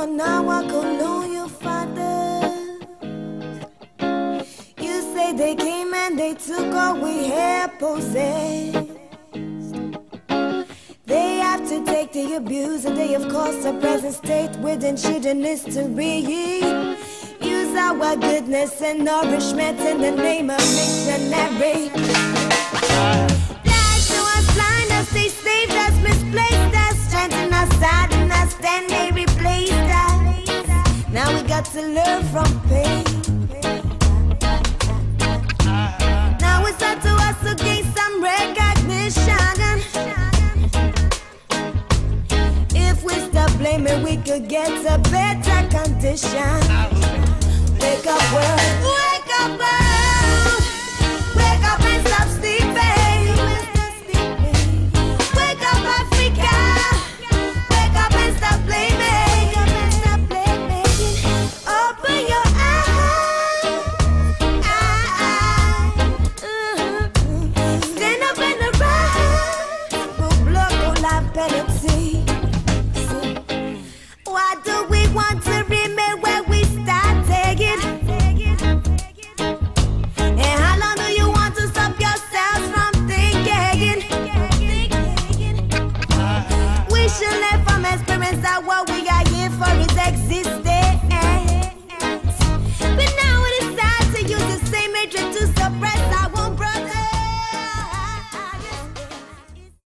now I go know your father. You say they came and they took all we had possessed. They have to take the abuse and they have caused a present state within children history. Use our goodness and nourishment in the name of missionary. Lies to us, blind us, they saved us, misplaced us, strengthened us, saddened us, then they replaced us. Now we got to learn from pain. Now it's up to us to gain some recognition. If we stop blaming, we could get a better condition. Wake up world, wake up world, wake up and stop sleeping. Wake up Africa, wake up and stop blaming. Open your eyes, stand up in the rise, go blood, go life penalty. Why do we want to remain where we started? And how long do you want to stop yourselves from thinking? We should learn from experience that what we are here for is existence. But now it is time to use the same hatred to suppress